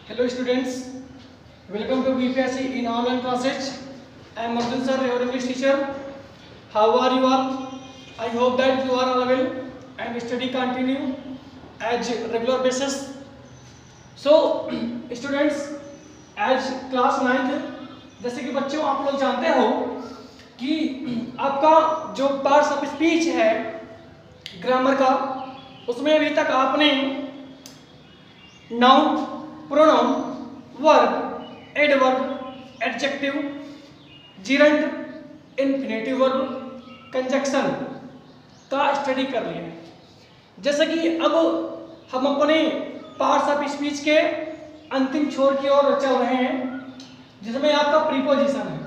Hello students, welcome to BPSC in online classes. I am Arjun sir, your English teacher. How are you all? I hope that you are all well and study continue as regular basis. So students, as class 9th, जैसे कि बच्चों आप लोग जानते हो कि आपका जो पार्ट्स ऑफ स्पीच है ग्रामर का, उसमें अभी तक आपने noun, pronoun, verb, adverb, adjective, gerund, infinitive verb, conjunction का स्टडी कर लिया है। जैसे कि अब हम अपने पार्ट्स ऑफ स्पीच के अंतिम छोर की ओर चल रहे हैं, जिसमें आपका प्रीपोजिशन है।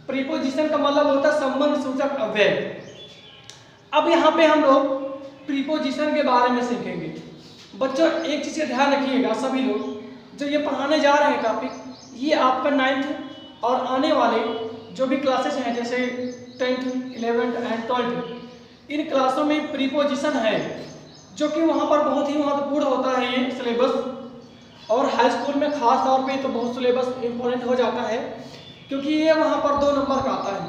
प्रीपोजिशन का मतलब होता है संबंध सूचक अव्यय। अब यहाँ पे हम लोग प्रीपोजिशन के बारे में सीखेंगे। बच्चों एक चीज़ का ध्यान रखिएगा, सभी लोग जो ये पढ़ाने जा रहे हैं टॉपिक, ये आपका 9th और आने वाले जो भी क्लासेस हैं जैसे 10th, 11th एंड 12th, इन क्लासों में प्रीपोजिशन है जो कि वहाँ पर बहुत ही महत्वपूर्ण होता है ये सिलेबस। और हाई स्कूल में खास तौर पे तो बहुत सिलेबस इम्पोर्टेंट हो जाता है, क्योंकि ये वहाँ पर 2 नंबर का आता है।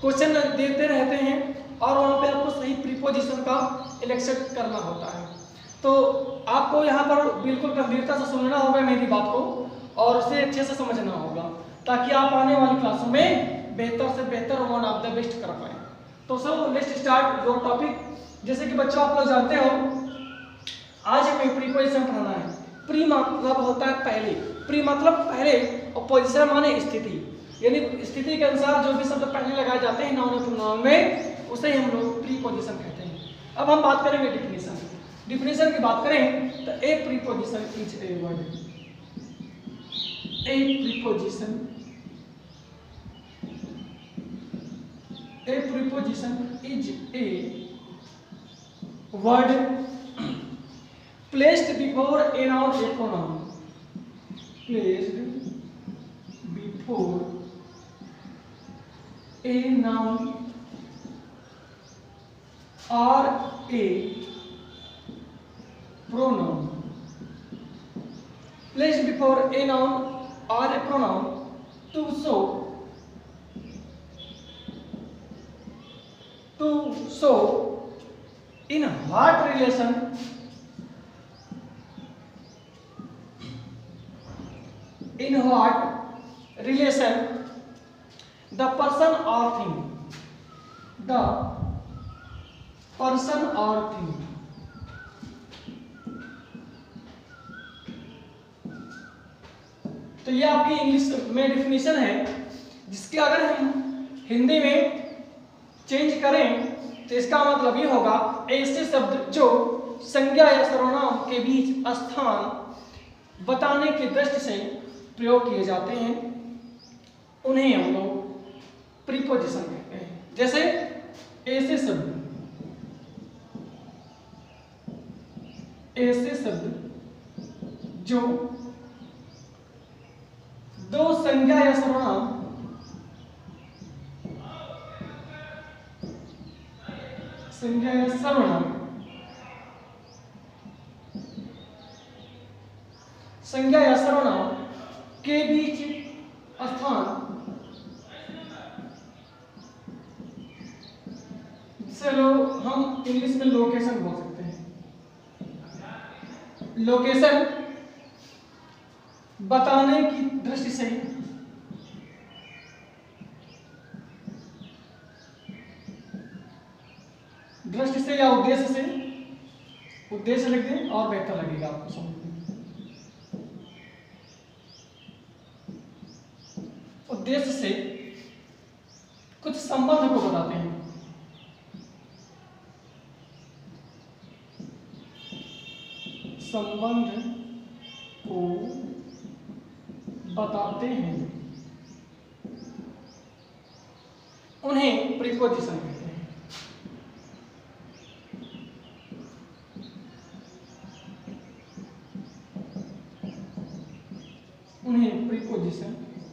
क्वेश्चन देते रहते हैं और वहाँ पे आपको सही प्रीपोजिशन का इलेक्शन करना होता है। तो आपको यहाँ पर बिल्कुल गंभीरता से सुनना होगा मेरी बात को और उसे अच्छे से समझना होगा, ताकि आप आने वाली क्लासों में बेहतर से बेहतर वन ऑफ द बेस्ट कर पाए। तो so let's start your topic. जैसे कि बच्चों आप लोग जानते हो, आज हमें प्रीपोजिशन पढ़ाना है। प्री मतलब होता है पहले, प्री मतलब पहले, और पोजिशन माने स्थिति, यानी स्थिति के अनुसार जो भी शब्द पहले लगाए जाते हैं नाउन और प्रोनाउन में, उसे हम लोग प्रीपोजिशन कहते हैं। अब हम बात करेंगे डिफिनेशन। डिफिनेशन की बात करें तो ए preposition is a word. A preposition is a word placed before a noun or pronoun. Placed before a noun or a pronoun. Placed before a noun or a pronoun to show in what relation the person or thing, तो ये आपकी English में definition है, जिसके अगर हम हिंदी में change करें तो इसका मतलब ये होगा ऐसे शब्द जो संज्ञा या सर्वनाम के बीच स्थान बताने की दृष्टि से प्रयोग किए जाते हैं, उन्हें हम लोग प्रीपोजिशन कहते हैं। जैसे ऐसे शब्द जो 2 संज्ञा या सर्वनाम के बीच स्थान, चलो हम इंग्लिश में लोकेशन बोल सकते हैं। लोकेशन बताने की दृष्टि से या उद्देश्य लिख दें और बेहतर लगेगा आपको समझ में। उद्देश्य से कुछ संबंध को बताते हैं। संबंध को बताते हैं, उन्हें प्रीपोजिशन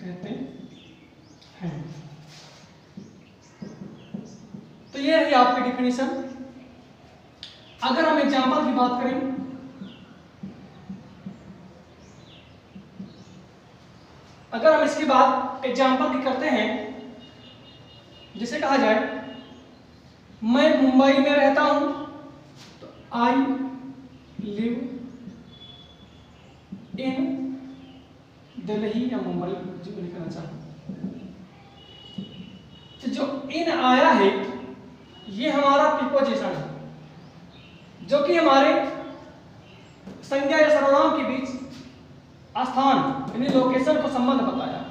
कहते हैं। तो ये रही आपकी डिफिनेशन। अगर हम एग्जाम्पल की बात करें अगर हम इसके बाद एग्जाम्पल की करते हैं, जिसे कहा जाए मैं मुंबई में रहता हूं, तो आई लिव इन दिल्ली या मुंबई जो भी लिखना चाहूं। तो जो इन आया है ये हमारा प्रीपोजिशन है, जो कि हमारे संज्ञा या सर्वनाम के बीच स्थान यानी लोकेशन को संबंध बताया,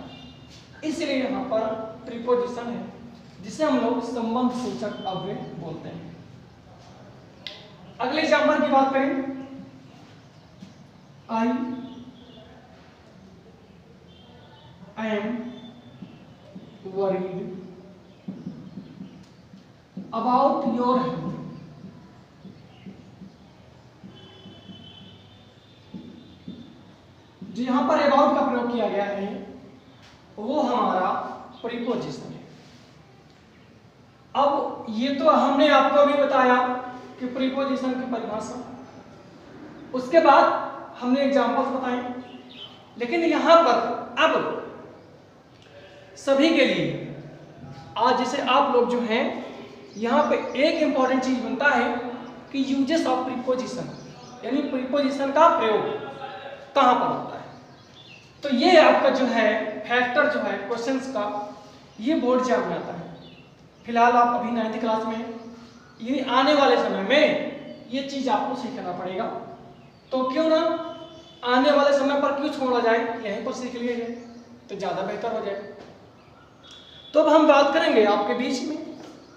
इसलिए यहां पर प्रीपोजिशन है, जिसे हम लोग संबंध सूचक अव्यय बोलते हैं। अगले एग्जाम्पल की बात करें, I am worried about your health. जो यहां पर अबाउट का प्रयोग किया गया है वो हमारा प्रीपोजिशन है। अब ये तो हमने आपको अभी बताया कि प्रीपोजिशन की परिभाषा, उसके बाद हमने एग्जांपल्स बताए, लेकिन यहां पर अब सभी के लिए आज जैसे आप लोग जो हैं यहां पे एक इंपॉर्टेंट चीज बनता है कि यूजेस ऑफ प्रीपोजिशन, यानी प्रीपोजिशन का प्रयोग कहां पर होता है। तो ये आपका जो है फैक्टर जो है क्वेश्चंस का, ये बोर्ड एग्जाम में आता है। फिलहाल आप अभी 9th क्लास में, ये आने वाले समय में ये चीज आपको सीखना पड़ेगा, तो क्यों ना आने वाले समय पर क्यों छोड़ा जाए, यहीं पर सीख लिया जाए तो ज्यादा बेहतर हो जाए। तो अब हम बात करेंगे आपके बीच में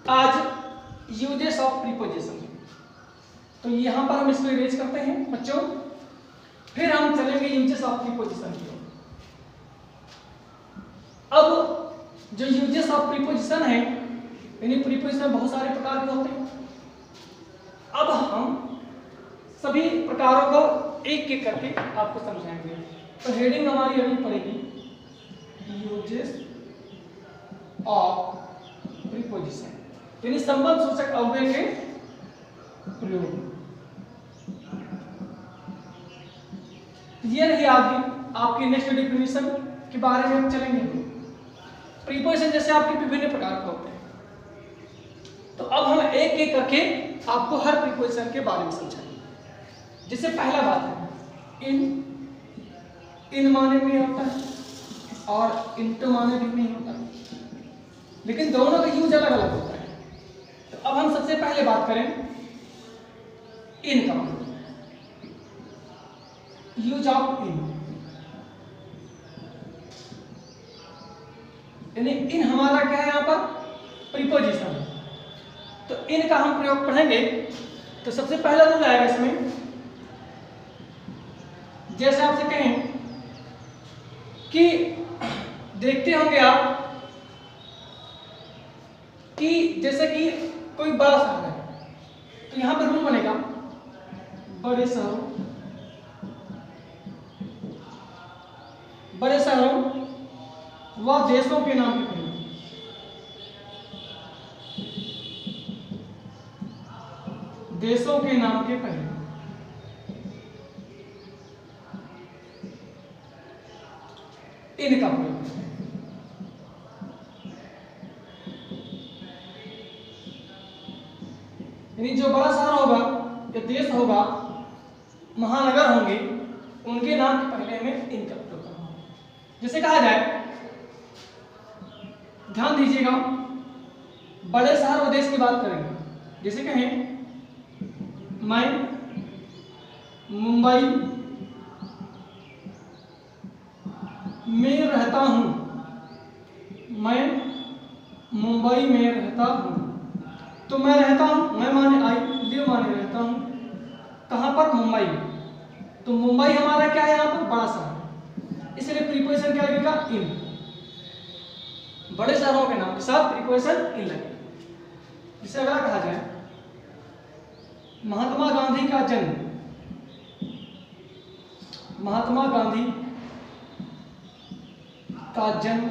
आज यूजेस ऑफ प्रीपोजिशन। तो यहां पर हम इसको इरेज करते हैं बच्चों, फिर हम चलेंगे यूजेस ऑफ प्रीपोजिशन की ओर। अब जो यूजेस ऑफ प्रीपोजिशन है, यानी प्रीपोजिशन बहुत सारे प्रकार के होते हैं। अब हम सभी प्रकारों को एक एक करके आपको समझाएंगे। तो हेडिंग हमारी अभी पड़ेगी यूजेस ऑफ प्रीपोजिशन, यानी संबंध सूचक अव्यय के प्रयोग। ये रही आपकी नेक्स्ट डेफिनेशन के बारे में हम चलेंगे। प्रीपोजिशन जैसे आपके विभिन्न प्रकार के होते हैं, तो अब हम एक एक करके आपको हर प्रीपोजिशन के बारे में समझाएंगे। जैसे पहला बात है इन माने में होता है और इनटू माने में नहीं होता है, लेकिन दोनों का यूज अलग अलग होता है। तो अब हम सबसे पहले बात करें इन का, यूज ऑफ इन, यानी इन हमारा क्या है यहाँ पर प्रीपोजिशन है। तो इन का हम प्रयोग पढ़ेंगे। तो सबसे पहला रूल आएगा इसमें, जैसे आपसे कहें कि देखते होंगे आप कि जैसे कि कोई बड़ा शहर है, तो यहां पर रूल बनेगा बड़े शहरों व देशों के नाम के प्रयोग। देशों के नाम के पहले इन का प्रयोग। यानी जो बड़ा शहर होगा या देश होगा, महानगर होंगे, उनके नाम के पहले हमें इन का प्रयोग करना होगा। जैसे कहा जाए, ध्यान दीजिएगा, बड़े शहर और देश की बात करेंगे। जैसे कहें मैं मुंबई में रहता हूं, मैं मुंबई में रहता हूं। तो मैं रहता हूं, मैं माने आई, लिव माने रहता हूं, कहां पर मुंबई में। तो मुंबई हमारा क्या है यहाँ पर बड़ा शहर, इसलिए प्रीपोजिशन क्या लगेगा इन। बड़े शहरों के नाम के साथ प्रीपोजिशन इन लगेगा। जिसे अगर कहा जाए महात्मा गांधी का जन्म, महात्मा गांधी का जन्म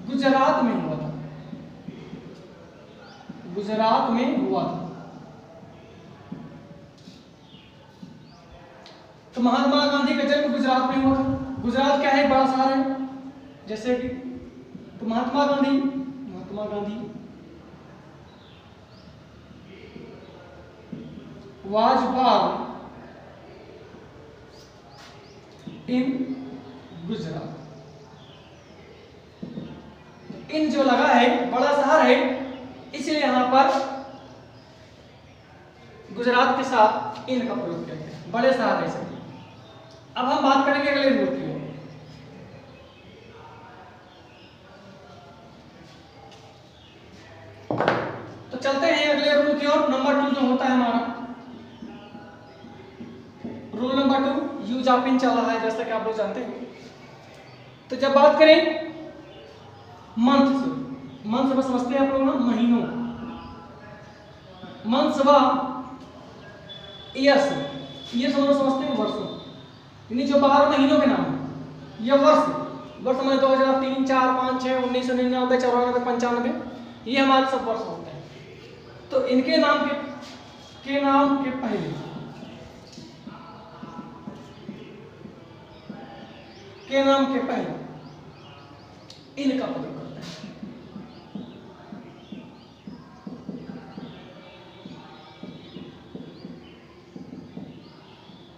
गुजरात में हुआ था, गुजरात में हुआ था। तो महात्मा गांधी का जन्म गुजरात में हुआ था। गुजरात क्या है, बड़ा शहर है जैसे कि, तो Mahatma Gandhi was born in Gujarat. इन जो लगा है, बड़ा शहर है, इसलिए यहां पर गुजरात के साथ इन का प्रयोग किया गया, बड़े शहर है इसलिए। अब हम बात करेंगे अगले रूल की। तो चलते हैं अगले रूल की ओर। नंबर 2 जो होता है हमारा, रूल नंबर 2, यूज ऑफ इन चल रहा है जैसा कि आप लोग जानते हैं। तो जब बात करें मंथ से समझते हैं आप लोग ना, महीनों। मंथ व ईयर्स हम लोग समझते हैं वर्षों, यानी जो 12 महीनों के नाम है। ये वर्ष में 2003, 4, 5, 6, 1999, 94, 95, ये हमारे सब वर्ष होते हैं। तो इनके नाम के पहले इनका प्रयोग करते हैं।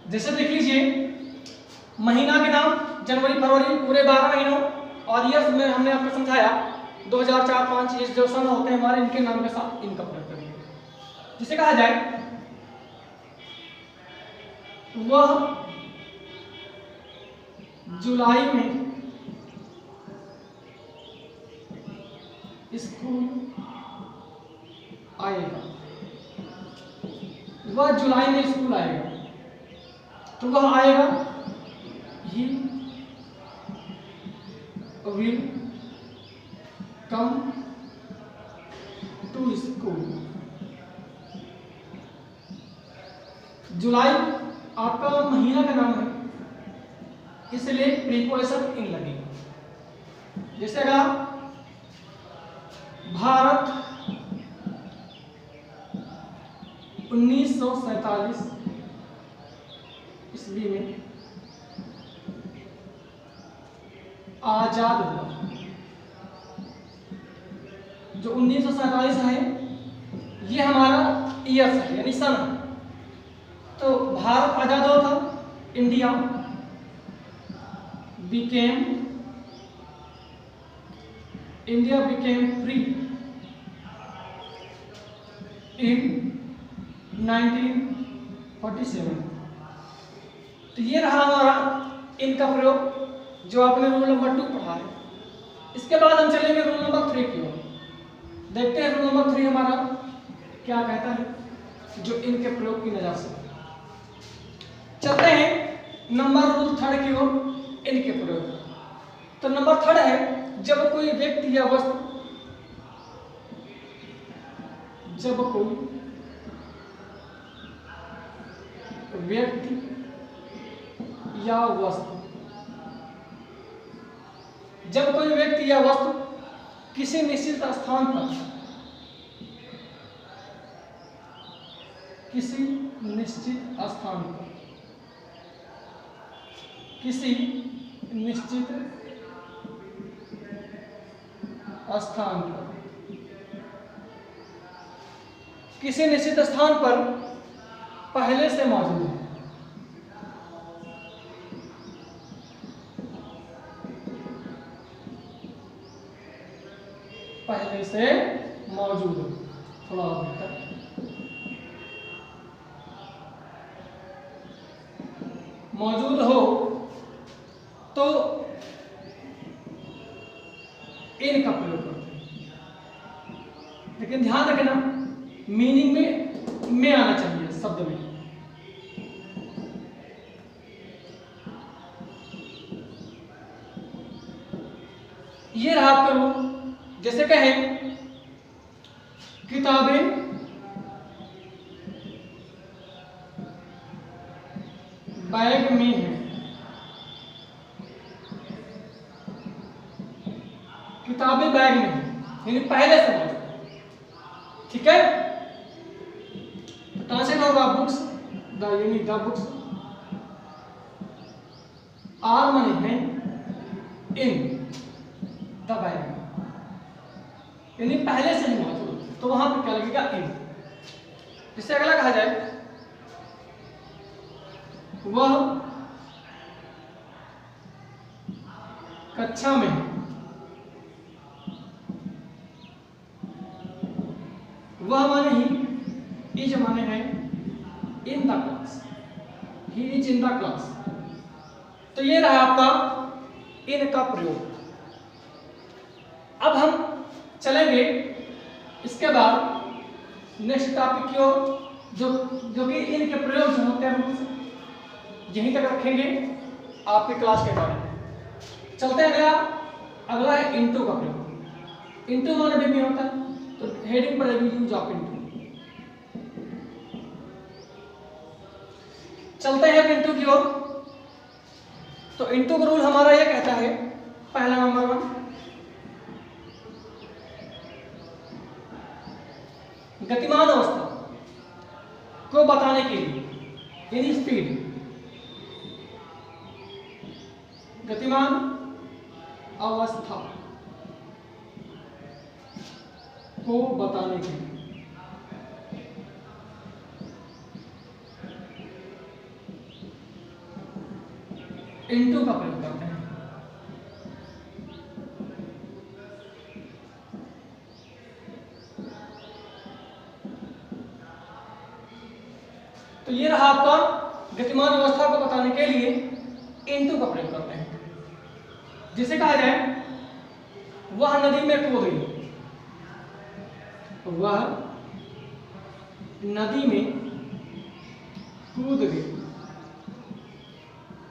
जैसे देख लीजिए, महीना के नाम जनवरी, फरवरी, पूरे 12 महीनों, और ईयर्स में हमने आपको समझाया 2004, 5, ये जो सन होते हैं हमारे, इनके नाम के साथ इनका प्रयोग करेंगे। जिसे कहा जाए वह जुलाई में स्कूल आएगा, वह जुलाई में स्कूल आएगा। तो वह आएगा, he will come to school. जुलाई आपका महीना का नाम है, इसलिए प्रीपोजिशन इन लगेगा। जैसे अगर भारत 1947 ईस्वी में आजाद हुआ। जो 1947 है ये हमारा ईयर है, यानी सन। तो भारत आजाद हुआ था, इंडिया बिकेम फ्री इन 1947। तो ये रहा हमारा इनका प्रयोग, जो आपने रूल नंबर 2 पढ़ा है। इसके बाद हम चलेंगे रूल नंबर 3 की ओर। देखते हैं रूल नंबर 3 हमारा क्या कहता है, जो इनके प्रयोग की नजर से। चलते हैं नंबर रूल 3 की ओर, इनके प्रयोग। तो नंबर 3 है, जब कोई व्यक्ति या वस्तु जब कोई व्यक्ति या वस्तु किसी निश्चित स्थान पर किसी निश्चित स्थान पर पहले से मौजूद है। पहले से मौजूद हो, थोड़ा और बेहतर। मौजूद हो तो इन का प्रयोग करते हैं, लेकिन ध्यान रखना मीनिंग में आना चाहिए शब्द में। ये रहा आपका रूल। जैसे कहें किताबें बैग में है, किताबें बैग में है, यानी पहले से मौजूद। ठीक है, ट्रांसलेट होगा बुक्स, द बुक्स आर माने हैं इन द वैल्यू, यानी पहले से ही मौजूद, तो वहां पर क्या लगेगा इन। इससे अगला कहा जाए वह कक्षा में है, वह माने ही, इज माने है in the class, he is in the class. तो ये रहा आपका इन का प्रयोग। अब हम चलेंगे इसके बाद नेक्स्ट टॉपिक की ओर, जो कि इनके प्रयोग जो होते हैं यहीं तक रखेंगे आपके क्लास के दौरान। चलते हैं अगला है इनटू का प्रयोग। इनटू माने भी होता है, तो हेडिंग पड़ेगी यूज ऑफ इनटू। चलते हैं इनटू की ओर। तो इनटू का रूल हमारा यह कहता है, पहला नंबर 1, गतिमान अवस्था को बताने के लिए, यानी स्पीड, गतिमान अवस्था को बताने के लिए इनटू का प्रयोग करते हैं। तो ये रहा आपका गतिमान अवस्था को बताने के लिए इनटू का प्रयोग करते हैं। जिसे कहा जाए वह नदी में कूद गई, वह नदी में कूद गई,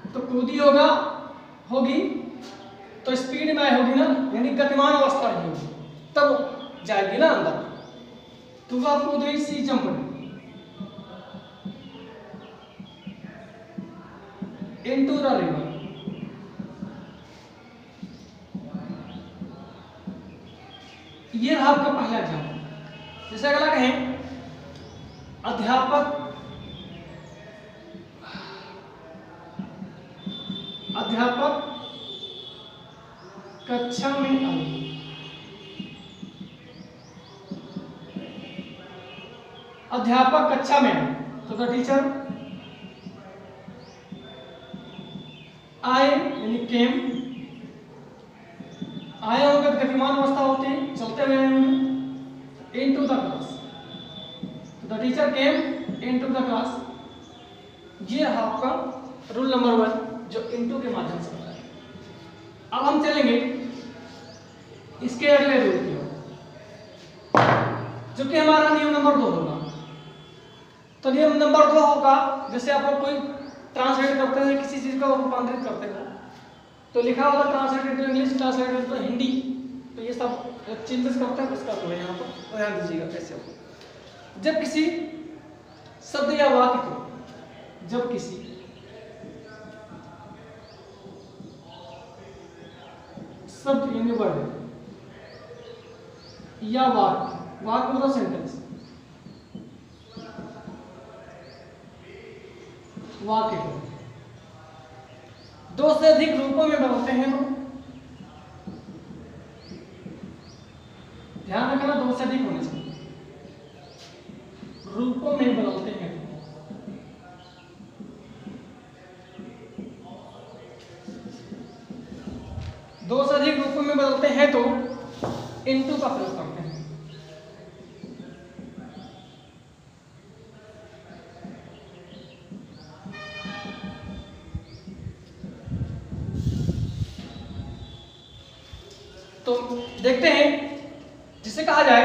तो कूदी होगी तो स्पीड में होगी ना, यानी गतिमान अवस्था ही होगी, तब जाएगी ना अंदर। तो वह कूद गई, सी जंप इनटू द रिवर। ये रहा आपका पहला एग्जाम्पल। जैसे अगला कहें अध्यापक कक्षा में आई, अध्यापक कक्षा में आए, तो द टीचर आए, यानी केम, आए होंगे तो गतिमान अवस्था होती है, चलते हुए आए होंगे, into the class, the teacher came into the class. ये रहा आपका रूल नंबर 1 जो इनटू के माध्यम से होता है। अब हम चलेंगे इसके अगले रूल की ओर, जो कि हमारा नियम नंबर 2 होगा। तो नियम नंबर 2 होगा, जैसे आप लोग कोई ट्रांसलेट करते हैं, किसी चीज को रूपांतरित करते हैं, तो लिखा होगा translated to English, translated to Hindi, तो ये सब चेंजेस करते हैं उसका तो यहाँ पर ध्यान दीजिएगा कैसे हो। जब किसी शब्द या वाक्य को, जब किसी शब्द यानी वर्ड या वाक्य मतलब सेंटेंस, वाक्य को 2 से अधिक रूपों में बदलते हैं, तो ध्यान रखना 2 से अधिक होने चाहिए, रूपों में बदलते हैं। 2 से अधिक रूपों में बदलते हैं तो इनटू का प्रयोग करते हैं। तो देखते हैं, जिसे कहा जाए,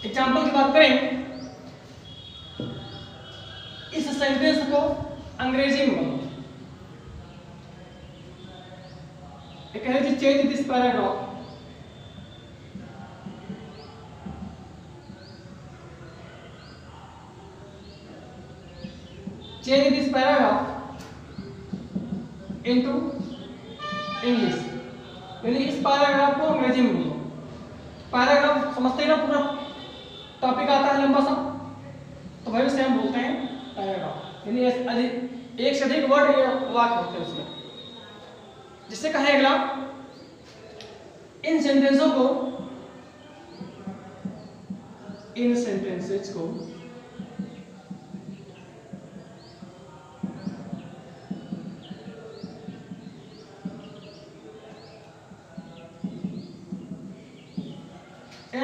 एग्जाम्पल की बात करें, इस सेंटेंस को अंग्रेजी में बोलो। एक है जी change this paragraph, change this paragraph into English, यानी इस पैराग्राफ को अंग्रेजी में बोलो। पैराग्राफ समझते हैं ना, पूरा टॉपिक आता है लंबा सा, तो भाई उसे हम बोलते हैं पैराग्राफ। यानी एक से अधिक वर्ड या वाक्य होते हैं उसमें। जिससे कहें अगला, इन सेंटेंसेस को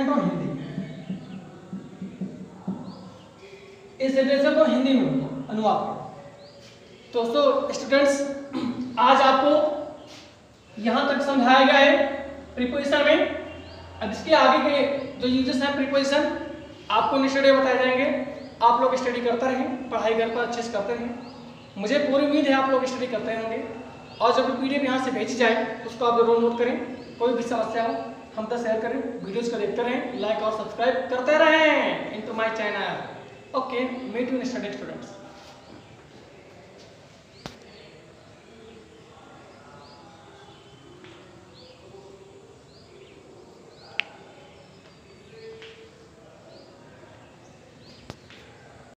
हिंदी, इस सेंटेंस को हिंदी में अनुवाद करें। तो दोस्तों स्टूडेंट्स, आज आपको यहां तक समझाया गया है प्रीपोजिशन में। अब इसके आगे के जो यूजेस हैं प्रीपोजिशन आपको नेक्स्ट डे बताए जाएंगे। आप लोग स्टडी करते रहें, पढ़ाई घर पर अच्छे से करते रहें। मुझे पूरी उम्मीद है आप लोग स्टडी करते होंगे। और जब पीडीएफ यहाँ से भेजी जाए उसको आप जरूर नोट करें। कोई भी समस्या हो हम तक शेयर करें, वीडियोज को देखते रहें, लाइक और सब्सक्राइब करते रहें into my channel. Okay, meet you next day students.